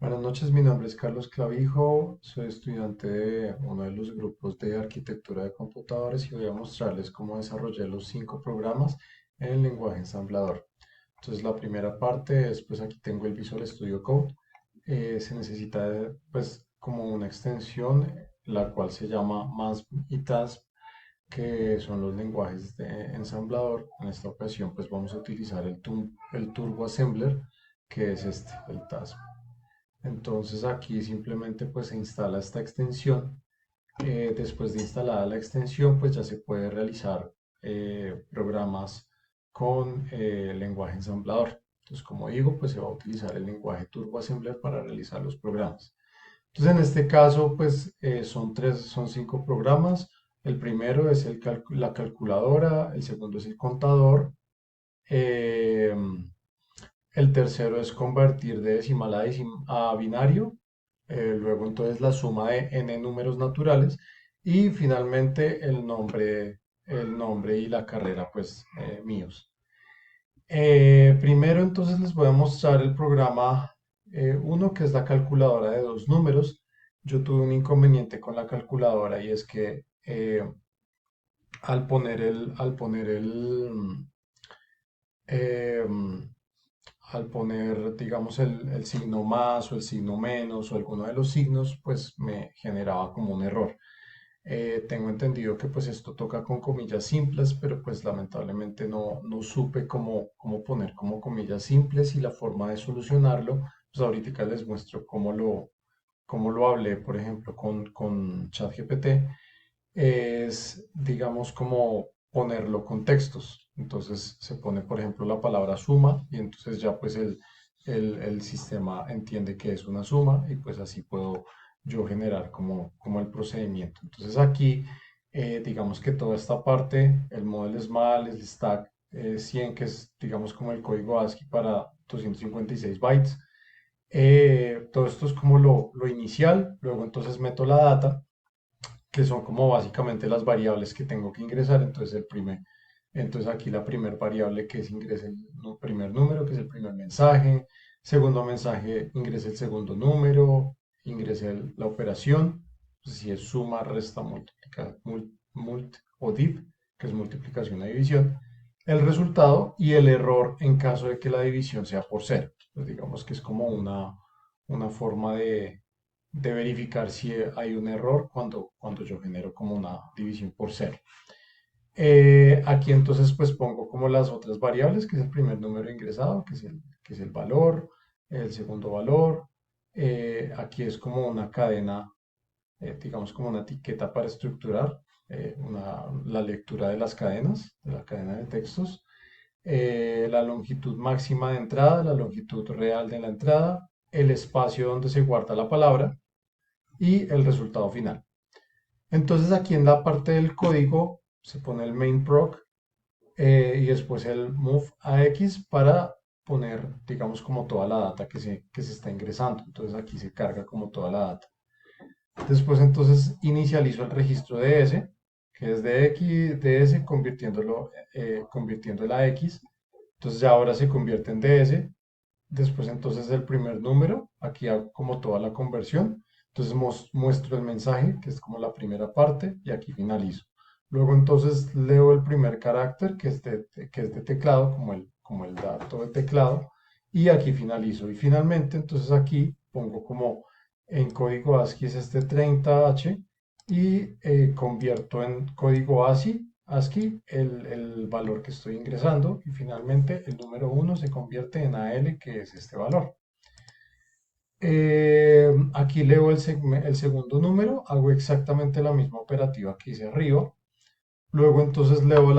Buenas noches, mi nombre es Carlos Clavijo, soy estudiante de uno de los grupos de arquitectura de computadores y voy a mostrarles cómo desarrollé los 5 programas en el lenguaje ensamblador. Entonces la primera parte es, pues aquí tengo el Visual Studio Code. Se necesita pues como una extensión la cual se llama MASP y TASP, que son los lenguajes de ensamblador. En esta ocasión pues vamos a utilizar el Turbo Assembler, que es el TASP. Entonces aquí simplemente pues se instala esta extensión. Después de instalada la extensión pues ya se puede realizar programas con lenguaje ensamblador. Entonces como digo pues se va a utilizar el lenguaje Turbo Assembler para realizar los programas. Entonces en este caso pues son 5 programas. El primero es la calculadora, el segundo es el contador, eh, el tercero es convertir de decimal a binario, luego entonces la suma de n números naturales y finalmente el nombre y la carrera pues míos. Primero entonces les voy a mostrar el programa 1, que es la calculadora de dos números. Yo tuve un inconveniente con la calculadora y es que em, al poner, digamos, el signo más o el signo menos o alguno de los signos, pues me generaba como un error. Tengo entendido que pues esto toca con comillas simples, pero pues lamentablemente no supe cómo poner como comillas simples y la forma de solucionarlo. Pues ahorita les muestro cómo lo hablé, por ejemplo, con ChatGPT. Es, digamos, como ponerlo con textos. Entonces se pone, por ejemplo, la palabra suma y entonces ya pues el sistema entiende que es una suma y pues así puedo yo generar como el procedimiento. Entonces aquí, digamos que toda esta parte, el model SMAL, el stack 100, que es, digamos, como el código ASCII para 256 bytes. Todo esto es como lo inicial, luego entonces meto la data, que son como básicamente las variables que tengo que ingresar. Entonces aquí la primera variable que es ingrese el primer número, que es el primer mensaje. Segundo mensaje, ingrese el segundo número, ingrese la operación, pues si es suma, resta, o div, que es multiplicación o división, el resultado y el error en caso de que la división sea por cero. Pues digamos que es como una forma de verificar si hay un error cuando yo genero como una división por cero. Aquí entonces pues pongo como las otras variables, que es el primer número ingresado, que es el valor, el segundo valor. Aquí es como una cadena, digamos como una etiqueta para estructurar la lectura de las cadenas, de la cadena de textos. La longitud máxima de entrada, la longitud real de la entrada, el espacio donde se guarda la palabra y el resultado final. Entonces aquí en la parte del código se pone el main proc y después el move a x para poner, digamos, como toda la data que se está ingresando. Entonces aquí se carga como toda la data. Después entonces inicializo el registro de s, que es de x, de s, convirtiéndolo a x. Entonces ya ahora se convierte en ds. Después entonces el primer número, aquí hago como toda la conversión. Entonces muestro el mensaje, que es como la primera parte, y aquí finalizo. Luego entonces leo el primer carácter, que es de teclado, como el dato de teclado, y aquí finalizo. Y finalmente entonces aquí pongo como en código ASCII es este 30H y convierto en código ASCII el valor que estoy ingresando y finalmente el número 1 se convierte en AL, que es este valor. Aquí leo el segundo número, hago exactamente la misma operativa que hice arriba. Luego entonces leo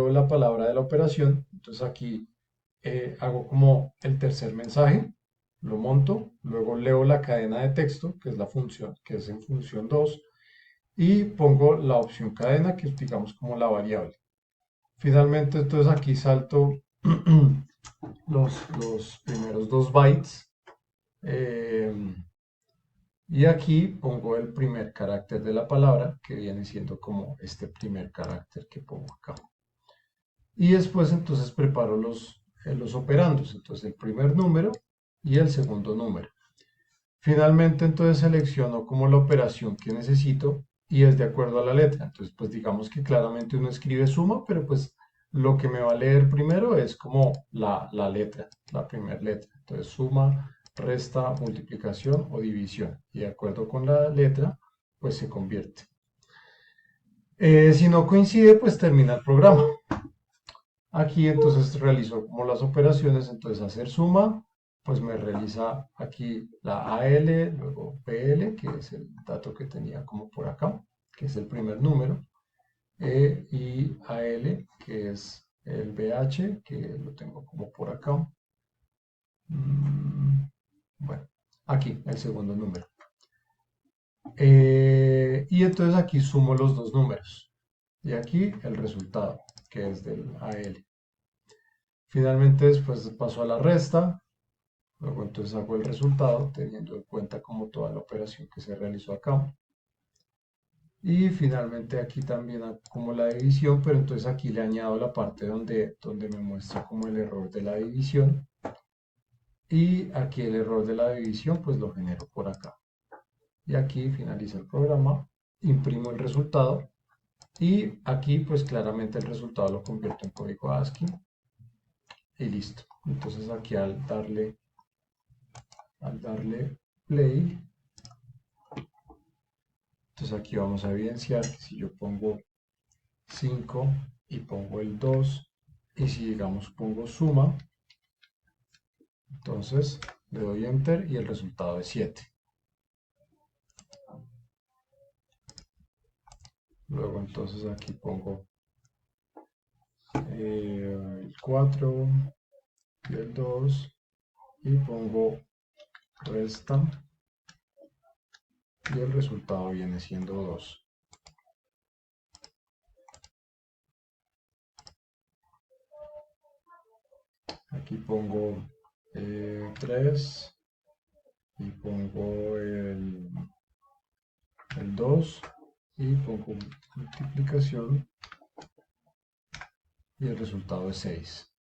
la palabra de la operación. Entonces aquí hago como el tercer mensaje, lo monto. Luego leo la cadena de texto, que es la función, que es en función 2 y pongo la opción cadena, que es digamos como la variable. Finalmente, entonces aquí salto los primeros 2 bytes eh, y aquí pongo el primer carácter de la palabra, que viene siendo como este primer carácter que pongo acá. Y después entonces preparo los operandos, entonces el primer número y el segundo número. Finalmente, entonces selecciono como la operación que necesito y es de acuerdo a la letra. Entonces, pues digamos que claramente uno escribe suma, pero pues lo que me va a leer primero es como la letra, la primera letra. Entonces, suma, resta, multiplicación o división. Y de acuerdo con la letra, pues se convierte. Si no coincide, pues termina el programa. Aquí entonces realizo como las operaciones, entonces hacer suma, pues me realiza aquí la AL, luego BL, que es el dato que tenía como por acá, que es el primer número, y AL, que es el BH, que lo tengo como por acá. Mm, bueno, aquí el segundo número. Y entonces aquí sumo los dos números. Y aquí el resultado, que es del AL. Finalmente después paso a la resta, luego entonces hago el resultado teniendo en cuenta como toda la operación que se realizó acá. Y finalmente aquí también como la división, pero entonces aquí le añado la parte donde me muestra como el error de la división. Y aquí el error de la división pues lo genero por acá. Y aquí finaliza el programa, imprimo el resultado y aquí pues claramente el resultado lo convierto en código ASCII y listo. Entonces aquí al darle play, entonces aquí vamos a evidenciar que si yo pongo 5 y pongo el 2 y si digamos pongo suma, entonces le doy enter y el resultado es 7. Luego entonces aquí pongo el 4 y el 2 y pongo resta y el resultado viene siendo 2. Aquí pongo 3 y pongo el 2 y pongo multiplicación y el resultado es 6.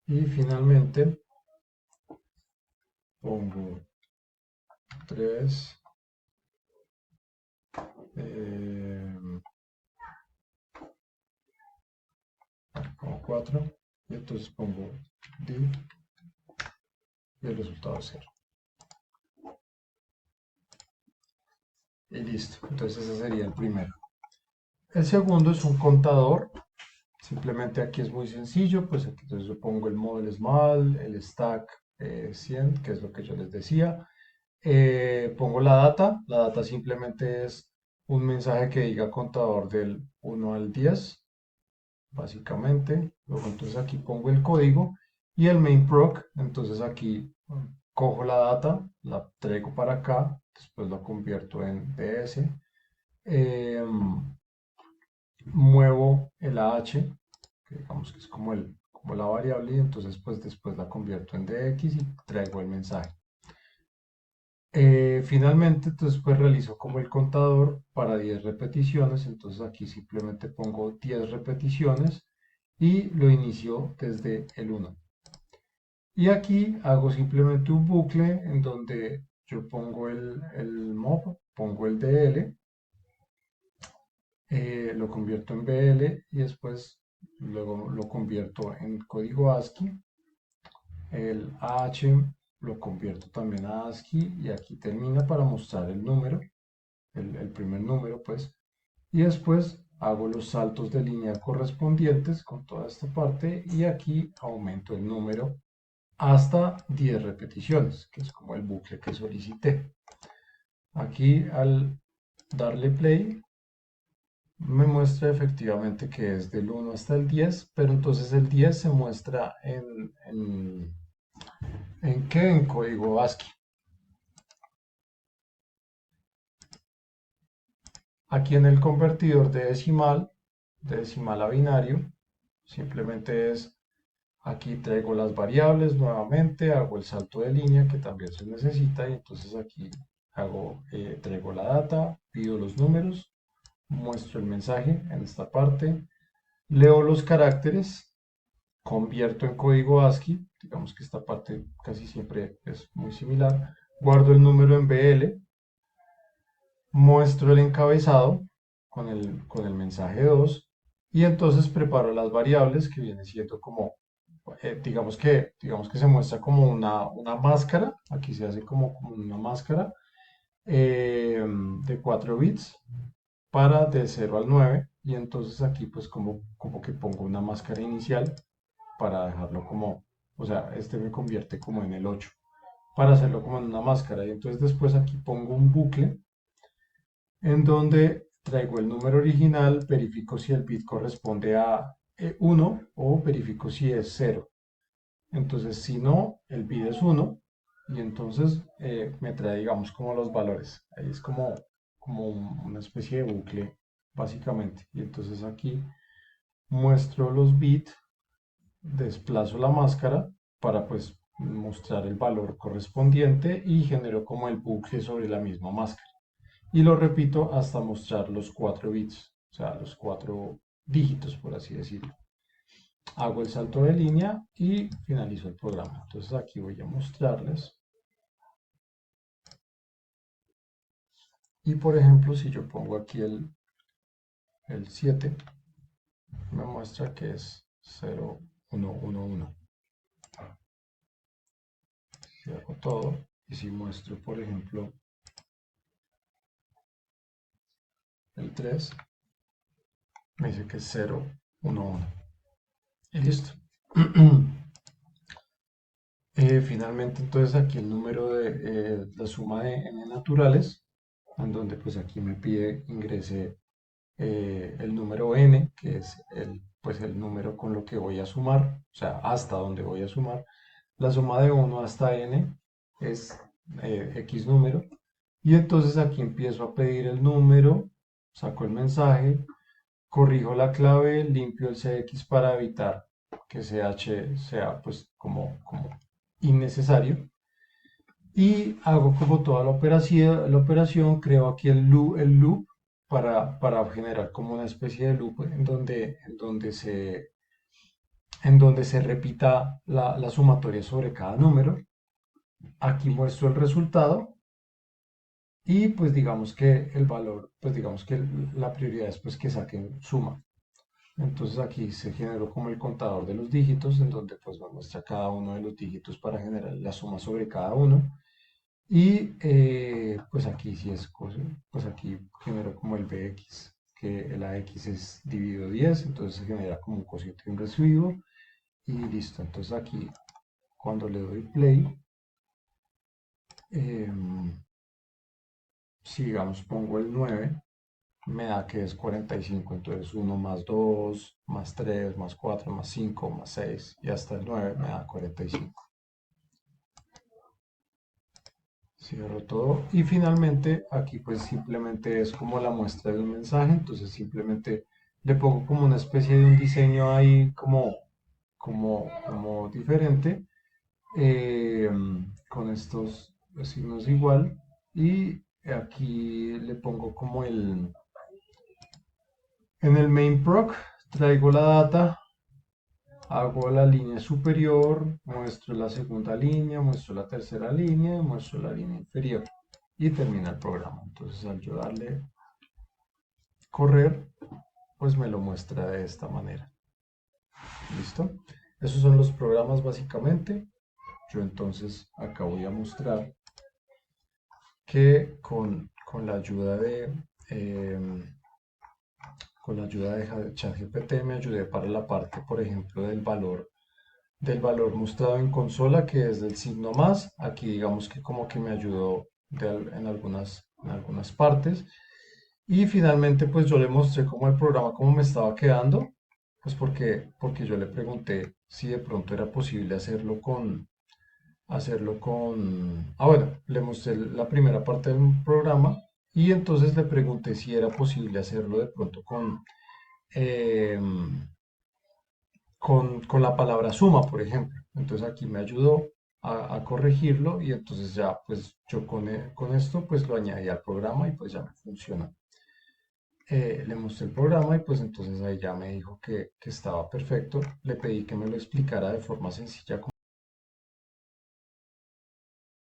Y finalmente pongo 3, pongo 4 y entonces pongo div y el resultado es 0. Y listo, entonces ese sería el primero. El segundo es un contador. Simplemente aquí es muy sencillo, pues aquí entonces yo pongo el model small, el stack 100, que es lo que yo les decía. Pongo la data simplemente es un mensaje que diga contador del 1 al 10, básicamente. Luego entonces aquí pongo el código y el main proc, entonces aquí cojo la data, la traigo para acá, después la convierto en ds, muevo el AH, que digamos que es como la variable, y entonces pues después la convierto en DX y traigo el mensaje. Finalmente, entonces pues realizo como el contador para 10 repeticiones, entonces aquí simplemente pongo 10 repeticiones y lo inicio desde el 1. Y aquí hago simplemente un bucle en donde yo pongo el mob, pongo el DL, lo convierto en BL y después luego lo convierto en código ASCII. El AH lo convierto también a ASCII y aquí termina para mostrar el número, el primer número pues. Y después hago los saltos de línea correspondientes con toda esta parte y aquí aumento el número hasta 10 repeticiones, que es como el bucle que solicité. Aquí al darle play me muestra efectivamente que es del 1 hasta el 10, pero entonces el 10 se muestra ¿en qué? En código ASCII. Aquí en el convertidor de decimal a binario, simplemente es, aquí traigo las variables nuevamente, hago el salto de línea que también se necesita y entonces aquí traigo la data, pido los números, muestro el mensaje en esta parte, leo los caracteres convierto en código ASCII, digamos que esta parte casi siempre es muy similar, guardo el número en BL, muestro el encabezado con el mensaje 2 y entonces preparo las variables que viene siendo como, digamos que se muestra como una máscara, aquí se hace como una máscara eh, de 4 bits para de 0 al 9 y entonces aquí pues como que pongo una máscara inicial para dejarlo como, o sea, este me convierte como en el 8 para hacerlo como en una máscara y entonces después aquí pongo un bucle en donde traigo el número original, verifico si el bit corresponde a 1 o verifico si es 0. Entonces, si no, el bit es 1 y entonces me trae, digamos, como los valores. Ahí es como una especie de bucle, básicamente. Y entonces aquí muestro los bits, desplazo la máscara para pues mostrar el valor correspondiente y genero como el bucle sobre la misma máscara y lo repito hasta mostrar los 4 bits, o sea, los 4 dígitos, por así decirlo. Hago el salto de línea y finalizo el programa. Entonces aquí voy a mostrarles. Y por ejemplo, si yo pongo aquí el 7, me muestra que es 0, 1, 1, 1. Si hago todo y si muestro, por ejemplo, el 3, me dice que es 0, 1, 1. Y listo. Finalmente, entonces aquí el número de la suma de n naturales, en donde pues aquí me pide ingrese el número n, que es pues el número con lo que voy a sumar, o sea, hasta donde voy a sumar. La suma de 1 hasta n es x número. Y entonces aquí empiezo a pedir el número, saco el mensaje, corrijo la clave, limpio el cx para evitar que ch sea pues como innecesario y hago como toda la operación, creo aquí el loop para generar como una especie de loop en donde se repita la sumatoria sobre cada número. Aquí muestro el resultado y pues digamos que el valor, pues digamos que la prioridad es pues que saquen suma. Entonces aquí se generó como el contador de los dígitos, en donde pues me muestra cada uno de los dígitos para generar la suma sobre cada uno. Y pues aquí sí es, pues aquí genero como el bx, que la x es dividido 10, entonces se genera como un cociente y un residuo. Y listo, entonces aquí cuando le doy play, si digamos pongo el 9 me da que es 45, entonces 1 más 2 más 3 más 4 más 5 más 6 y hasta el 9 me da 45. Cierro todo y finalmente aquí pues simplemente es como la muestra de un mensaje, entonces simplemente le pongo como una especie de un diseño ahí como diferente eh, con estos signos igual y aquí le pongo como en el main proc traigo la data, hago la línea superior, muestro la segunda línea, muestro la tercera línea, muestro la línea inferior y termina el programa. Entonces al yo darle correr, pues me lo muestra de esta manera. ¿Listo? Esos son los programas básicamente. Yo entonces acá voy a mostrar que con la ayuda de ChatGPT me ayudé para la parte, por ejemplo, del valor mostrado en consola, que es del signo más. Aquí digamos que como que me ayudó en algunas partes. Y finalmente pues yo le mostré como el programa cómo me estaba quedando, pues porque yo le pregunté si de pronto era posible bueno, le mostré la primera parte del programa y entonces le pregunté si era posible hacerlo de pronto em, con la palabra suma, por ejemplo. Entonces aquí me ayudó a corregirlo y entonces ya pues yo con esto pues lo añadí al programa y pues ya me funciona. Le mostré el programa y pues entonces ahí ya me dijo que estaba perfecto. Le pedí que me lo explicara de forma sencilla